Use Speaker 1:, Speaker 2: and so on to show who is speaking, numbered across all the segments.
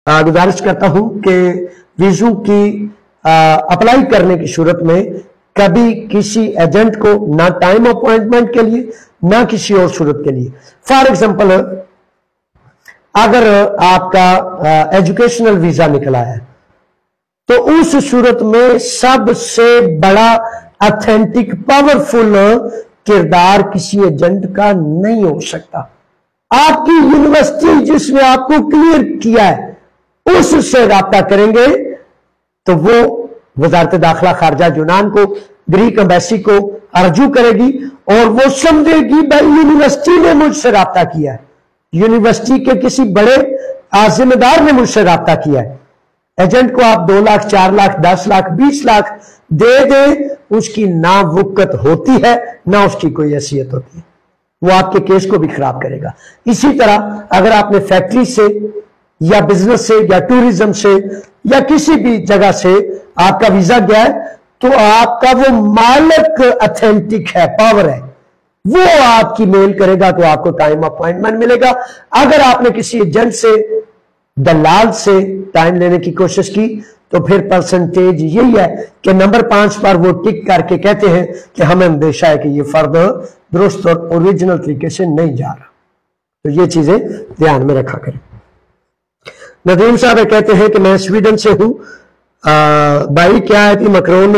Speaker 1: गुजारिश करता हूं कि वीज़ों की अप्लाई करने की सूरत में कभी किसी एजेंट को ना टाइम अपॉइंटमेंट के लिए ना किसी और सूरत के लिए, फॉर एग्जांपल अगर आपका एजुकेशनल वीजा निकला है तो उस सूरत में सबसे बड़ा ऑथेंटिक पावरफुल किरदार किसी एजेंट का नहीं हो सकता। आपकी यूनिवर्सिटी जिसने आपको क्लियर किया है उससे राब्ता करेंगे तो वो वजारत दाखिला खारजा यूनान को, ग्रीक एम्बेसी को अर्जू करेगी और वो समझेगी भाई यूनिवर्सिटी ने मुझसे राब्ता किया है, यूनिवर्सिटी के किसी बड़े जिम्मेदार ने मुझसे राब्ता किया है। एजेंट को आप 2 लाख 4 लाख 10 लाख 20 लाख दे दे, उसकी ना वुकत होती है ना उसकी कोई हैसियत होती है, वो आपके केस को भी खराब करेगा। इसी तरह अगर आपने फैक्ट्री से या बिजनेस से या टूरिज्म से या किसी भी जगह से आपका वीजा गया है तो आपका वो मालिक ऑथेंटिक है, पावर है, वो आपकी मेल करेगा तो आपको टाइम अपॉइंटमेंट मिलेगा। अगर आपने किसी एजेंट से, दलाल से टाइम लेने की कोशिश की तो फिर परसेंटेज यही है कि नंबर 5 पर वो टिक करके कहते हैं कि हमें अंदेशा है कि ये फर्द दुरुस्त और ओरिजिनल तरीके से नहीं जा रहा। तो ये चीजें ध्यान में रखा करें। नदीम साहब कहते हैं कि मैं स्वीडन से हूं, भाई क्या है कि मैक्रोन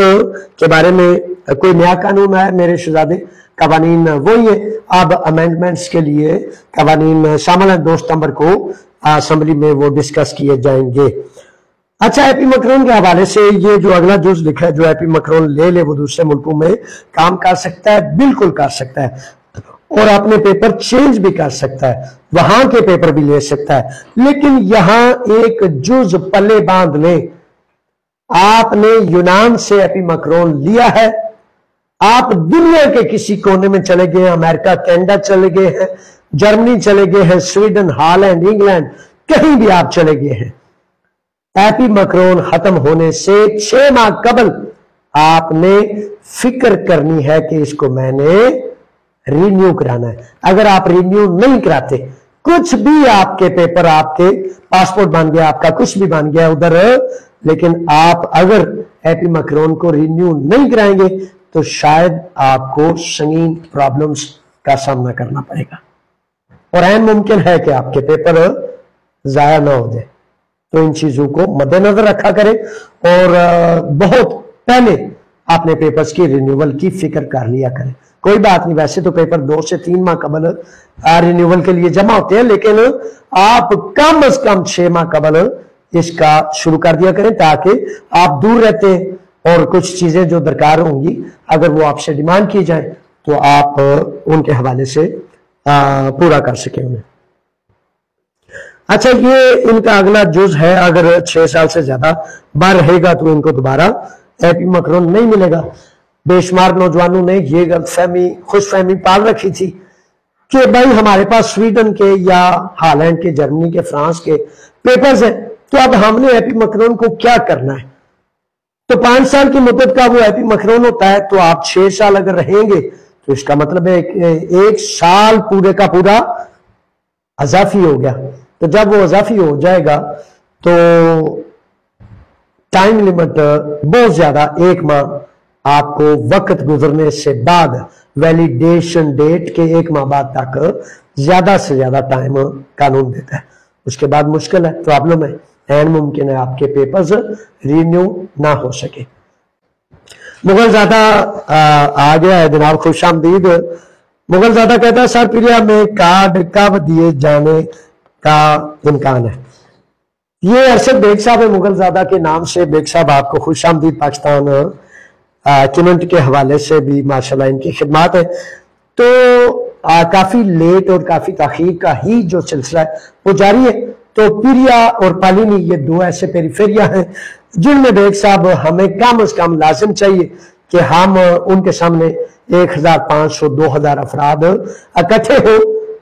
Speaker 1: के बारे में कोई नया कानून है? मेरे शहजादे कवानीन वही है, अब अमेंडमेंट्स के लिए कवानीन शामिल है, 2 सितंबर को असेंबली में वो डिस्कस किए जाएंगे। अच्छा, हैप्पी मैक्रोन के हवाले से ये जो अगला जुज लिखा है, जो हैप्पी मैक्रोन ले ले वो दूसरे मुल्कों में काम कर सकता है, बिल्कुल कर सकता है, और अपने पेपर चेंज भी कर सकता है, वहां के पेपर भी ले सकता है। लेकिन यहां एक जुज पल्ले बांध ले, आपने यूनान से हैप्पी मैक्रोन लिया है, आप दुनिया के किसी कोने में चले गए हैं, अमेरिका कनाडा चले गए हैं, जर्मनी चले गए हैं, स्वीडन, हॉलैंड, इंग्लैंड, कहीं भी आप चले गए हैं, हैप्पी मैक्रोन खत्म होने से 6 माह कबल आपने फिक्र करनी है कि इसको मैंने रिन्यू कराना है। अगर आप रिन्यू नहीं कराते, कुछ भी आपके पेपर, आपके पासपोर्ट बन गया, आपका कुछ भी बन गया उधर, लेकिन आप अगर हैप्पी मैक्रोन को रिन्यू नहीं कराएंगे तो शायद आपको संगीन प्रॉब्लम्स का सामना करना पड़ेगा और ऐन मुमकिन है कि आपके पेपर जाया ना हो जाए। तो इन चीजों को मद्देनजर रखा करें और बहुत पहले अपने पेपर्स की रिन्यूअल की फिक्र कर लिया करें। कोई बात नहीं, वैसे तो पेपर 2 से 3 माह कबल रिन्यूअल के लिए जमा होते हैं, लेकिन आप कम से कम 6 माह कबल इसका शुरू कर दिया करें ताकि आप दूर रहते और कुछ चीजें जो दरकार होंगी अगर वो आपसे डिमांड की जाए तो आप उनके हवाले से पूरा कर सकें उन्हें। अच्छा, ये इनका अगला जुज है, अगर 6 साल से ज्यादा बार रहेगा तो इनको दोबारा हैप्पी मैक्रोन नहीं मिलेगा। बेशुमार नौजवानों ने ये गलतफहमी, खुशफहमी पाल रखी थी कि भाई हमारे पास स्वीडन के या हॉलैंड के, जर्मनी के, फ्रांस के पेपर्स हैं, तो अब हमने हैप्पी मैक्रोन को क्या करना है। तो 5 साल की मुद्दत का वो हैप्पी मैक्रोन होता है, तो आप 6 साल अगर रहेंगे तो इसका मतलब है 1 साल पूरे का पूरा अजाफी हो गया। तो जब वो अजाफी हो जाएगा तो टाइम लिमिट बहुत ज्यादा, 1 माह आपको वक्त गुजरने से बाद, वैलिडेशन डेट के 1 माह बाद तक ज्यादा से ज्यादा टाइम कानून देता है। उसके बाद मुश्किल है, प्रॉब्लम है, ऐन मुमकिन है आपके पेपर्स रिन्यू ना हो सके। मुगलजादा आ गया है जनाब, खुश आमदीद। मुगलजादा कहता है सर प्रिया में कार्ड कब दिए जाने का इम्कान है? ये अरशद बेग साहब है मुगलजादा के नाम से। बेग साहब आपको खुश आमदीद पाकिस्तान कमेंट के हवाले से भी माशाल्लाह इनकी खिदमत है। तो काफी लेट और काफी ताखीर का ही जो सिलसिला है वो जारी है। तो पिरिया और पालिनी ये 2 ऐसे पेरिफेरिया हैं जिनमें बेग साहब हमें कम से कम लाजिम चाहिए कि हम उनके सामने 1500-2000 अफराद इकट्ठे हो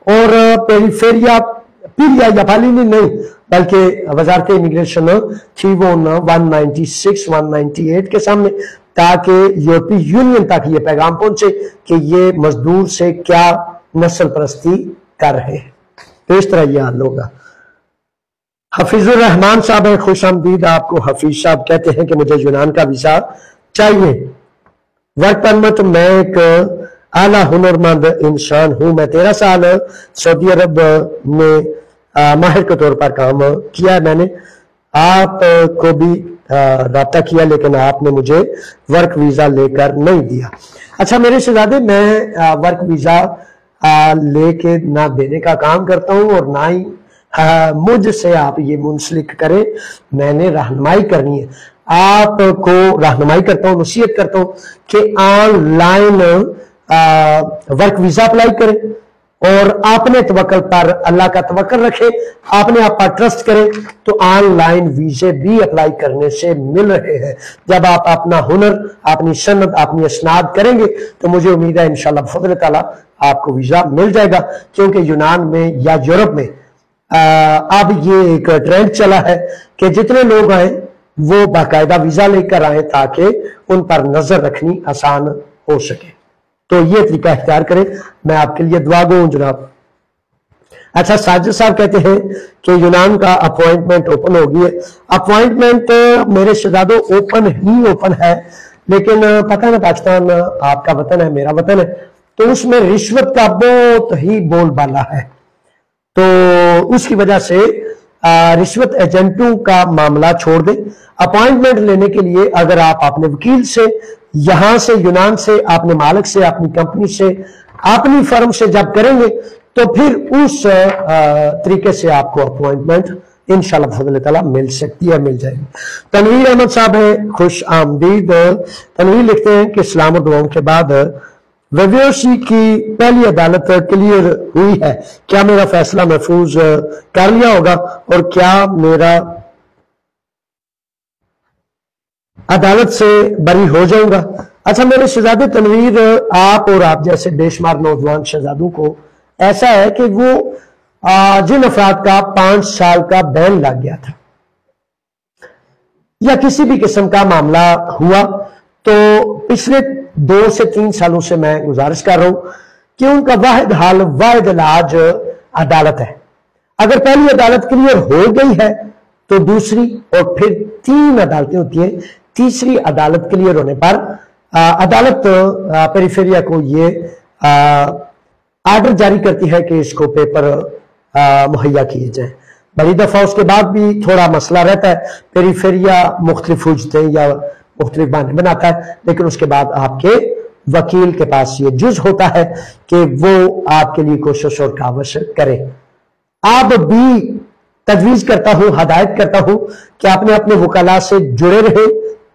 Speaker 1: और पेरिफेरिया, पिरिया या पालिनी नहीं बल्कि वजारत इमिग्रेशन थी वो 196-198 के सामने, ताकि यूरोपीय यूनियन तक ये पैगाम पहुंचे कि ये मजदूर से क्या नस्ल परस्ती कर रहे हैं। तो इस तरह यह हाल होगा। हफीजुर रहमान साहब है, खुश आमदीद। आपको हफीज साहब कहते हैं कि मुझे यूनान का वीजा चाहिए। वर्क परमिट, मैं एक आला हुनरमंद इंसान हूं। मैं 13 साल सऊदी अरब में माहिर के तौर पर काम किया है। मैंने आपको भी राब्ता किया, लेकिन आपने मुझे वर्क वीजा लेकर नहीं दिया। अच्छा मेरे शहजादे, मैं वर्क वीजा लेके ना देने का काम करता हूं और ना ही मुझसे आप ये मुंसलिक करें। मैंने रहनुमाई करनी है, आपको रहनुमाई करता हूं, नसीहत करता हूं कि ऑनलाइन वर्क वीजा अप्लाई करें और अपने तवक्कल पर अल्लाह का तवक्कल रखें, अपने आप पर ट्रस्ट करें तो ऑनलाइन वीजे भी अप्लाई करने से मिल रहे हैं। जब आप अपना हुनर, अपनी सनत, अपनी असनाद करेंगे तो मुझे उम्मीद है इंशाल्लाह बफज़ल ताला आपको वीजा मिल जाएगा। क्योंकि यूनान में या यूरोप में अब ये एक ट्रेंड चला है कि जितने लोग आए वो बाकायदा वीजा लेकर आए ताकि उन पर नजर रखनी आसान हो सके। तो ये तरीका इख्तियार करें। मैं आपके लिए दुआ गो हूं जनाब। अच्छा, साजिद साहब कहते हैं कि यूनान का अपॉइंटमेंट ओपन हो गई है। अपॉइंटमेंट मेरे शहजादों ओपन है, लेकिन पता है पाकिस्तान आपका वतन है, मेरा वतन है, तो उसमें रिश्वत का बहुत ही बोलबाला है। तो उसकी वजह से रिश्वत एजेंटों का मामला छोड़ दें। अपॉइंटमेंट लेने के लिए अगर आप अपने वकील से, यहां से यूनान से, अपने मालिक से, अपनी कंपनी से, अपनी फर्म से जब करेंगे तो फिर उस तरीके से आपको अपॉइंटमेंट इंशाल्लाह बफज़ल ताला मिल सकती है, मिल जाएगी। तनवीर अहमद साहब है, खुश आमदीद। तनवीर लिखते हैं कि इस्लाम और दुआओं के बाद वेवेसी की पहली अदालत क्लियर हुई है, क्या मेरा फैसला महफूज कर लिया होगा और क्या मेरा अदालत से बरी हो जाऊंगा? अच्छा मेरे शहजादे तनवीर, आप और आप जैसे बेशुमार नौजवान शहजादों को ऐसा है कि वो जिन अफराद का 5 साल का बैन लग गया था या किसी भी किस्म का मामला हुआ, तो पिछले 2 से 3 सालों से मैं गुजारिश कर रहा हूं कि उनका वाहिद हल, वाहिद इलाज अदालत है। अगर पहली अदालत क्लियर हो गई है तो दूसरी और फिर 3 अदालतें होती है। तीसरी अदालत क्लियर होने पर अदालत पेरिफेरिया को ये आर्डर जारी करती है कि इसको पेपर मुहैया किए जाए। बड़ी दफा उसके बाद भी थोड़ा मसला रहता है, पेरिफेरिया मुख्तलिफ हुज्जतें या मुख्तलिफ बहाने बनाता है, लेकिन उसके बाद आपके वकील के पास ये जुज होता है कि वो आपके लिए कोशिश और कावश करे। आप भी तजवीज करता हूं, हदायत करता हूं कि आपने अपने वकला से जुड़े रहे,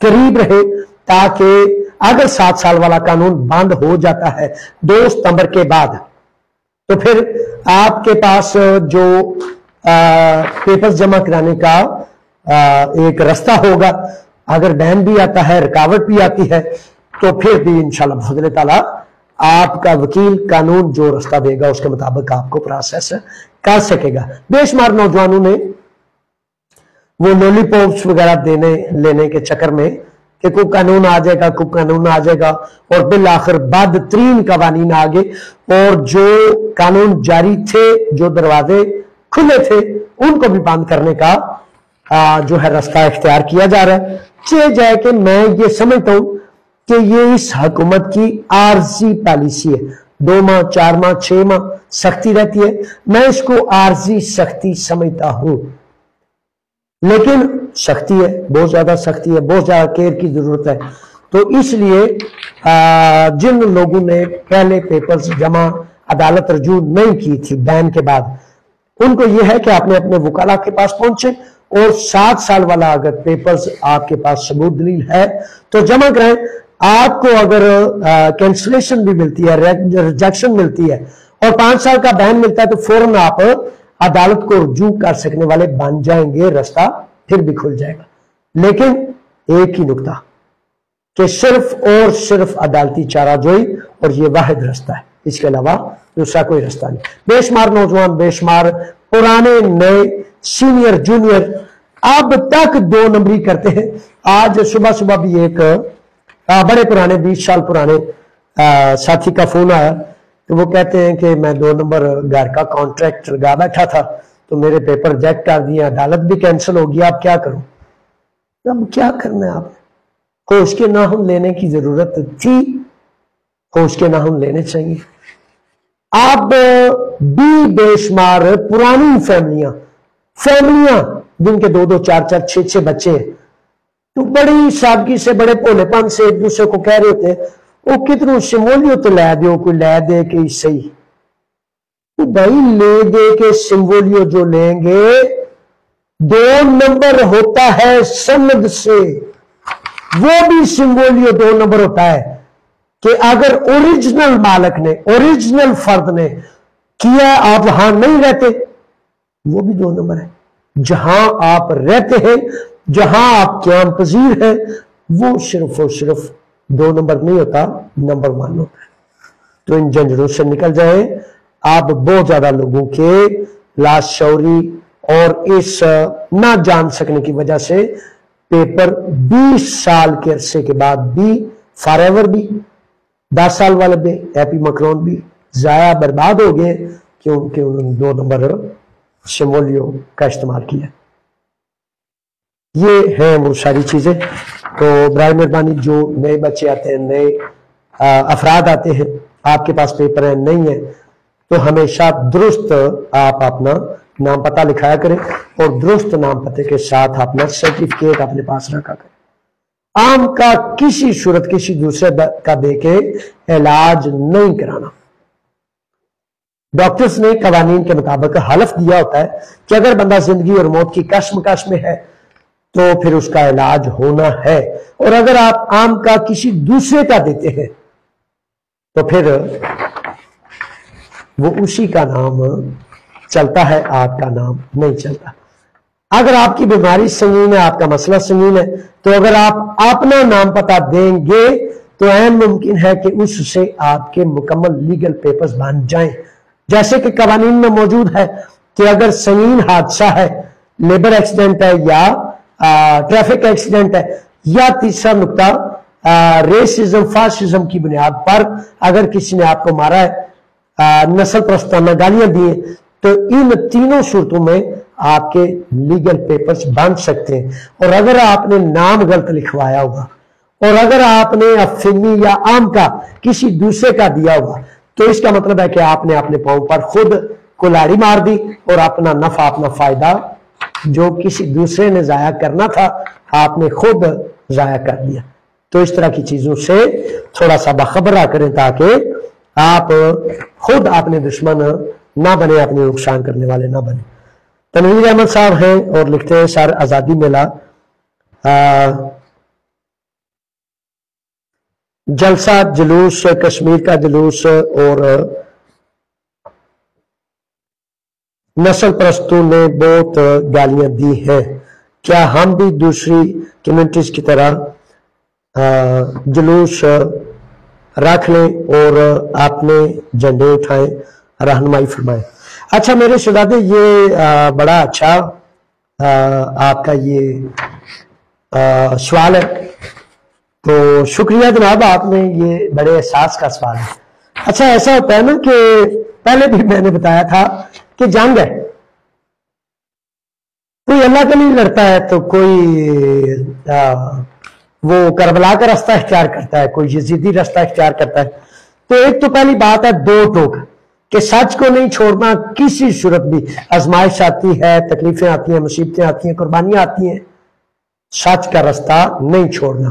Speaker 1: करीब रहे, ताकि अगर 7 साल वाला कानून बंद हो जाता है 2 सितंबर के बाद, तो फिर आपके पास जो पेपर्स जमा कराने का एक रास्ता होगा। अगर बैन भी आता है, रुकावट भी आती है, तो फिर भी इंशाल्लाह बफज़ल ताला आपका वकील कानून जो रास्ता देगा उसके मुताबिक आपको प्रोसेस कर सकेगा। बेशुमार नौजवानों ने वो लॉलीपॉप्स वगैरह लेने के चक्कर में कि कोई कानून आ जाएगा, कोई कानून आ जाएगा, और बिल आखिर बदतरीन कवानीन आ गए और जो कानून जारी थे, जो दरवाजे खुले थे, उनको भी बंद करने का जो है रास्ता इख्तियार किया जा रहा है। चे जाए कि मैं ये समझता हूं कि ये इस हुकूमत की आर्जी पॉलिसी है। 2 माह, 4 माह, 6 माह सख्ती रहती है, मैं इसको आर्जी सख्ती समझता हूं, लेकिन सख्ती है, बहुत ज्यादा सख्ती है, बहुत ज्यादा केयर की जरूरत है। तो इसलिए जिन लोगों ने पहले पेपर्स जमा अदालत रजू नहीं की थी बैन के बाद, उनको यह है कि आपने अपने वकाला के पास पहुंचे और 7 साल वाला अगर पेपर्स आपके पास सबूत दलील है तो जमा कराएं। आपको अगर कैंसलेशन भी मिलती है, रिजेक्शन मिलती है और 5 साल का बैन मिलता है, तो फौरन आप अदालत को रुजू कर सकने वाले बन जाएंगे, रास्ता फिर भी खुल जाएगा। लेकिन एक ही नुकता कि सिर्फ और सिर्फ अदालती चाराजोई और ये वाहिद रास्ता है, इसके अलावा दूसरा कोई रास्ता नहीं। बेशुमार नौजवान, बेशुमार पुराने नए, सीनियर जूनियर अब तक 2 नंबरी करते हैं। आज सुबह सुबह भी एक बड़े पुराने 20 साल पुराने साथी का फोन आया, तो वो कहते हैं कि मैं 2 नंबर घर का कॉन्ट्रैक्ट लगा बैठा था, تو میرے پیپر ریجیکٹ کر دیے, عدالت بھی کینسل ہوگی, آپ کیا کروں؟ اب کیا کرنا ہے آپ نے؟ ہوش کے ناخن لینے کی ضرورت تھی, ہوش کے ناخن لینے چاہیے. آپ بھی بے شمار پرانی فیملیاں جن کے 2 2 4 4 6 6 بچے ہیں, تو بڑی سادگی سے, بڑے بھولے پن سے ایک دوسرے کو کہہ رہے ہوتے ہیں وہ کتنوں شمولیت لے دیو, کوئی لے دے کے صحیح. تو بھائی لے دے کے سمبولیو جو لیں گے 2 نمبر ہوتا ہے سند سے, وہ بھی سمبولیو 2 نمبر ہوتا ہے کہ اگر اوریجنل مالک نے, اوریجنل فرد نے کیا, آپ وہاں نہیں رہتے, وہ بھی 2 نمبر ہے. جہاں آپ رہتے ہیں, جہاں آپ قیام پذیر ہیں, وہ صرف اور صرف 2 نمبر نہیں ہوتا, نمبر 1 ہوتا ہے. تو ان جھنجھڑوں سے نکل جائیں. آپ بہت زیادہ لوگوں کے لاشعوری اور اس نہ جان سکنے کی وجہ سے پیپر 20 سال کے عرصے کے بعد بھی, فار ایور بھی, 10 سال والے بھی, ہیپی مکرون بھی ضائع برباد ہو گئے کیونکہ انہوں نے 2 نمبر شمولیوں کا استعمال کیا. یہ ہیں وہ ساری چیزیں. تو برائے مہربانی جو نئے بچے آتے ہیں, نئے افراد آتے ہیں, آپ کے پاس پیپر ہیں نہیں ہے, تو ہمیشہ درست آپ اپنا نام پتہ لکھایا کریں اور درست نام پتے کے ساتھ اپنا سرٹیفکیٹ اپنے پاس رکھا کریں. عام کا کسی صورت کسی دوسرے کا دے کے علاج نہیں کرانا. ڈاکٹرز نے قوانین کے مطابق حلف دیا ہوتا ہے کہ اگر بندہ زندگی اور موت کی کشمکش میں ہے تو پھر اس کا علاج ہونا ہے, اور اگر آپ عام کا کسی دوسرے کا دیتے ہیں تو پھر وہ اسی کا نام چلتا ہے, آپ کا نام نہیں چلتا. اگر آپ کی بیماری سنگین ہے, آپ کا مسئلہ سنگین ہے, تو اگر آپ اپنا نام پتہ دیں گے تو عین ممکن ہے کہ اس سے آپ کے مکمل لیگل پیپرز بن جائیں. جیسے کہ قوانین میں موجود ہے کہ اگر سنگین حادثہ ہے, لیبر ایکسیڈنٹ ہے یا ٹریفک ایکسیڈنٹ ہے, یا تیسرا نقطہ ریسزم فاسزم کی بنیاد پر اگر کسی نے آپ کو مارا ہے, نسل پرستانہ گالیاں دیے, تو ان تینوں صورتوں میں آپ کے لیگل پیپرز بن سکتے ہیں. اور اگر آپ نے نام غلط لکھوایا ہوگا اور اگر آپ نے افیمی یا عام کا کسی دوسرے کا دیا ہوگا تو اس کا مطلب ہے کہ آپ نے اپنے پاؤں پر خود کلاڑی مار دی اور اپنا نفع, اپنا فائدہ جو کسی دوسرے نے ضائع کرنا تھا آپ نے خود ضائع کر دیا. تو اس طرح کی چیزوں سے تھوڑا سا باخبر رہا کریں تاکہ آپ خود اپنے دشمن نہ بنے, اپنے نقصان کرنے والے نہ بنے. تنویر احمد صاحب ہیں اور لکھتے ہیں سر آزادی میلہ جلسہ جلوس, کشمیر کا جلوس اور نسل پرستوں نے بہت گالیاں دی ہیں, کیا ہم بھی دوسری کمیونٹیز کی طرح جلوس رکھ لیں اور اپنے جھنڈے اٹھائیں, رہنمائی فرمائیں. اچھا میرے شہزادے, یہ بڑا اچھا آپ کا یہ سوال ہے, تو شکریہ جناب, آپ نے یہ بڑے احساس کا سوال ہے. اچھا ایسا ہوتا ہے نا کہ پہلے بھی میں نے بتایا تھا کہ جنگ ہے, کوئی اللہ کے لیے لڑتا ہے تو کوئی وہ کربلا کا راستہ اختیار کرتا ہے, کوئی یزیدی راستہ اختیار کرتا ہے. تو ایک تو پہلی بات ہے 2 ٹوک کہ سچ کو نہیں چھوڑنا کسی صورت بھی. آزمائش آتی ہے, تکلیفیں آتی ہیں, مصیبتیں آتی ہیں, قربانیاں آتی ہیں, سچ کا راستہ نہیں چھوڑنا.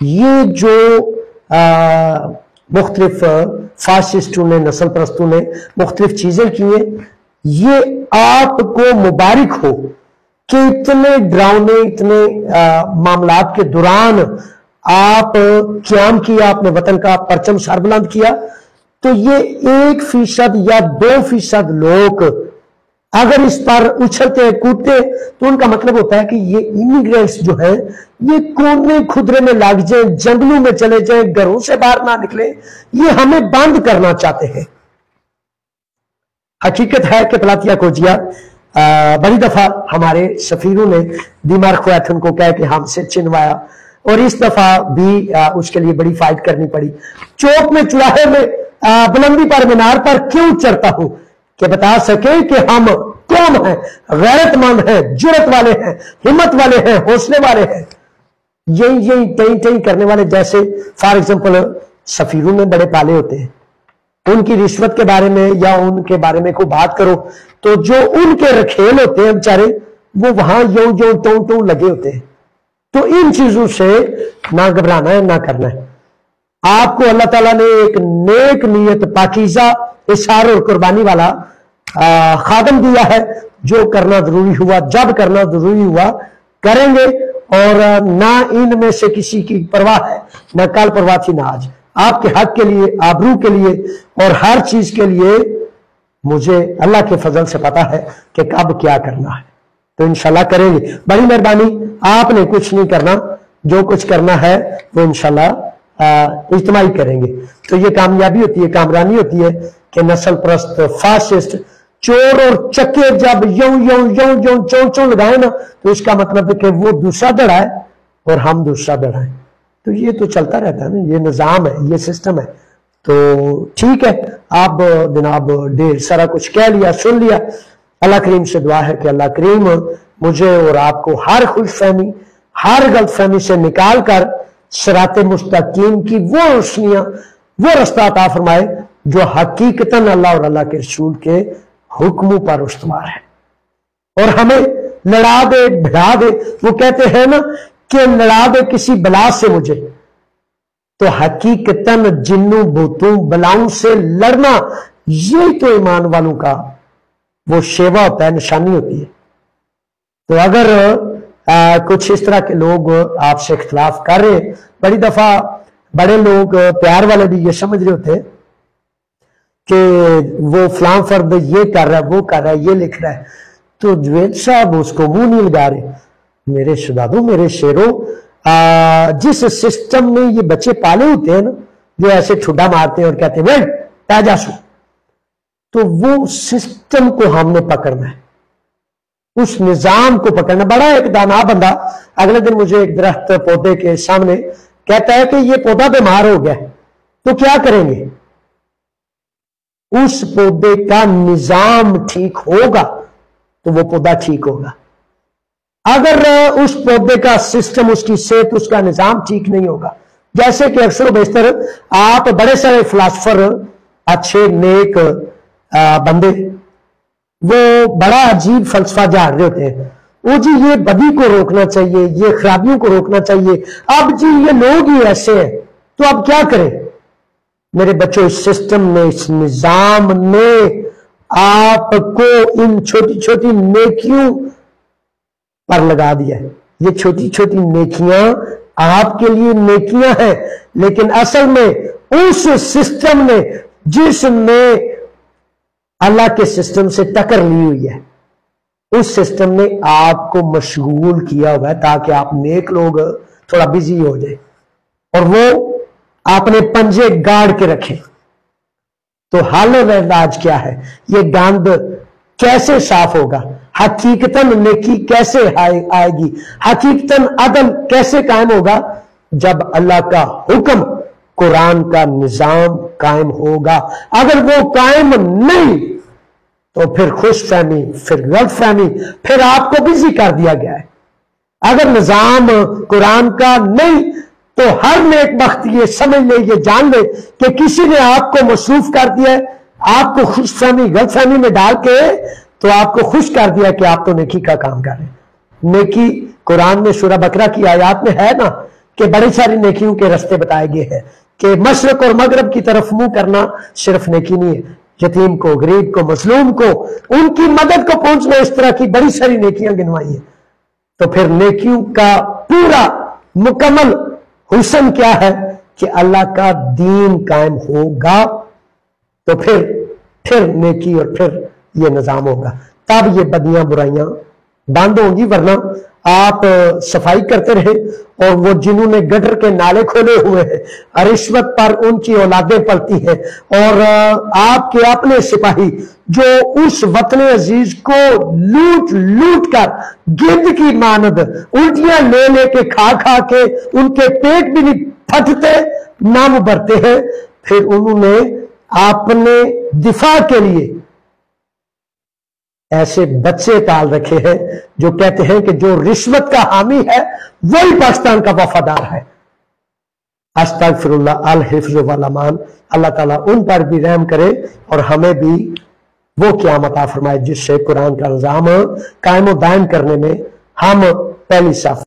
Speaker 1: یہ جو مختلف فاسسٹوں نے, نسل پرستوں نے مختلف چیزیں کی ہیں, یہ آپ کو مبارک ہو کہ اتنے ڈراؤنے, اتنے معاملات کے دوران آپ قیام کیا, آپ نے وطن کا پرچم سربلند کیا. تو یہ 1% یا 2% لوگ اگر اس پر اچھلتے کودتے تو ان کا مطلب ہوتا ہے کہ یہ امیگرینٹس جو ہیں یہ کونے خدرے میں لگ جائیں, جنگلوں میں چلے جائیں, گھروں سے باہر نہ نکلیں, یہ ہمیں بند کرنا چاہتے ہیں. حقیقت ہے کہ پلاتیا کوجیا بڑی دفعہ ہمارے سفیروں نے دیمار خویتھن کو کہہ کہ ہم سے چنوایا, اور اس دفعہ بھی اس کے لیے بڑی فائٹ کرنی پڑی. چوک میں, چوراہے میں, بلندی پر, مینار پر کیوں چڑھتا ہوں کہ بتا سکے کہ ہم کون قوم ہے، غیرت مند ہے، جرت والے ہیں، ہمت والے ہیں، حوصلے والے ہیں، یہی ٹئی کرنے والے، جیسے فار ایگزامپل سفیروں میں بڑے پالے ہوتے ہیں، ان کی رشوت کے بارے میں یا ان کے بارے میں کوئی بات کرو تو جو ان کے رکھیل ہوتے ہیں بیچارے وہ وہاں یوں ٹوں لگے ہوتے ہیں. تو ان چیزوں سے نہ گھبرانا ہے نہ کرنا ہے. آپ کو اللہ تعالیٰ نے ایک نیک نیت پاکیزہ اظہار اور قربانی والا خادم دیا ہے. جو کرنا ضروری ہوا، جب کرنا ضروری ہوا کریں گے، اور نہ ان میں سے کسی کی پرواہ ہے، نہ کل پرواہ تھی نہ آج. آپ کے حق کے لیے، آبرو کے لیے اور ہر چیز کے لیے مجھے اللہ کے فضل سے پتا ہے کہ کب کیا کرنا ہے. تو انشاءاللہ کریں گے. بڑی مہربانی، آپ نے کچھ نہیں کرنا، جو کچھ کرنا ہے وہ انشاءاللہ اجتماعی کریں گے. تو یہ کامیابی ہوتی ہے، کامرانی ہوتی ہے کہ نسل پرست فاسسٹ چور اور چکے جب یوں چون لگائے نا تو اس کا مطلب ہے کہ وہ دوسرا دڑا ہے اور ہم دوسرا دڑا ہے. تو یہ تو چلتا رہتا ہے نا، یہ نظام ہے، یہ سسٹم ہے. تو ٹھیک ہے، آپ جناب ڈھیر سارا کچھ کہہ لیا، سن لیا. اللہ کریم سے دعا ہے کہ اللہ کریم مجھے اور آپ کو ہر خوش فہمی، ہر غلط فہمی سے نکال کر صراط مستقیم کی وہ روشنیاں، وہ رستہ عطا فرمائے جو حقیقتاً اللہ اور اللہ کے رسول کے حکموں پر استوار ہے. اور ہمیں لڑا دے، بھڑا دے. وہ کہتے ہیں نا کہ لڑا دے کسی بلا سے مجھے، تو حقیقتاً جنوں بھوتوں بلاؤں سے لڑنا یہی تو ایمان والوں کا وہ شیوا ہوتا ہے، نشانی ہوتی ہے. تو اگر کچھ اس طرح کے لوگ آپ سے اختلاف کر رہے، بڑی دفعہ بڑے لوگ پیار والے بھی یہ سمجھ رہے ہوتے ہیں کہ وہ فلاں فرد یہ کر رہا ہے، وہ کر رہا ہے، یہ لکھ رہا ہے، تو جوید صاحب اس کو منہ نہیں لگا رہے. میرے شہزادوں، میرے شیروں، جس سسٹم میں یہ بچے پالے ہوتے ہیں نا، جو ایسے ٹھڈا مارتے ہیں اور کہتے ہیں ویل تاجاسو، تو وہ سسٹم کو ہم نے پکڑنا ہے، اس نظام کو پکڑنا. بڑا ایک دانا بندہ اگلے دن مجھے ایک درخت پودے کے سامنے کہتا ہے کہ یہ پودا بیمار ہو گیا ہے، تو کیا کریں گے؟ اس پودے کا نظام ٹھیک ہوگا تو وہ پودا ٹھیک ہوگا. اگر اس پودے کا سسٹم، اس کی صحت، اس کا نظام ٹھیک نہیں ہوگا، جیسے کہ اکثر و بیشتر آپ بڑے سارے فلاسفر، اچھے نیک بندے، وہ بڑا عجیب فلسفہ جھاڑ رہے ہوتے ہیں. وہ جی یہ بدی کو روکنا چاہیے، یہ خرابیوں کو روکنا چاہیے، اب جی یہ لوگ ہی ایسے ہیں تو اب کیا کریں؟ میرے بچوں، اس سسٹم نے، اس نظام نے آپ کو ان چھوٹی چھوٹی نیکیوں پر لگا دیا ہے. یہ چھوٹی چھوٹی نیکیاں آپ کے لیے نیکیاں ہیں، لیکن اصل میں اس سسٹم نے، جس نے اللہ کے سسٹم سے ٹکر لی ہوئی ہے، اس سسٹم نے آپ کو مشغول کیا ہوا ہے تاکہ آپ نیک لوگ تھوڑا بزی ہو جائے اور وہ اپنے پنجے گاڑ کے رکھیں. تو حل و علاج کیا ہے؟ یہ گند کیسے صاف ہوگا؟ حقیقتاً نیکی کیسے آئے گی؟ حقیقتاً عدل کیسے قائم ہوگا؟ جب اللہ کا حکم، قرآن کا نظام قائم ہوگا. اگر وہ قائم نہیں تو پھر خوش فہمی، پھر غلط فہمی، پھر آپ کو بزی کر دیا گیا ہے. اگر نظام قرآن کا نہیں تو ہر نیک وقت یہ سمجھ لے، یہ جان لے کہ کسی نے آپ کو مصروف کر دیا ہے، آپ کو خوش فہمی، غلط فہمی میں ڈال کے تو آپ کو خوش کر دیا کہ آپ تو نیکی کا کام کر رہے ہیں. نیکی قرآن میں سورہ بقرہ کی آیات میں ہے نا کہ بڑی ساری نیکیوں کے رستے بتائے گئے ہیں کہ مشرق اور مغرب کی طرف منہ کرنا صرف نیکی نہیں ہے. یتیم کو، غریب کو، مظلوم کو، ان کی مدد کو پہنچنا، اس طرح کی بڑی ساری نیکیاں گنوائی ہیں. تو پھر نیکیوں کا پورا مکمل حسن کیا ہے کہ اللہ کا دین قائم ہوگا تو پھر نیکی اور پھر یہ نظام ہوگا. تب یہ بدیاں برائیاں بند ہوں گی. ورنہ آپ صفائی کرتے رہے اور وہ جنہوں نے گٹر کے نالے کھولے ہوئے ہیں، رشوت پر ان کی اولادیں پلتی ہیں، اور آپ کے اپنے سپاہی جو اس وطن عزیز کو لوٹ لوٹ کر گند کی مانند الٹیاں لے لے کے کھا کھا کے ان کے پیٹ بھی نہیں پھٹتے، نام بھرتے ہیں، پھر انہوں نے اپنے دفاع کے لیے ایسے بچے پال رکھے ہیں جو کہتے ہیں کہ جو رشوت کا حامی ہے وہی پاکستان کا وفادار ہے۔ استغفر اللہ، الحفظ والامان۔ اللہ تعالیٰ ان پر بھی رحم کرے اور ہمیں بھی وہ قیام عطا فرمائے جس سے قرآن کا نظام قائم و دائم کرنے میں ہم پہلی صف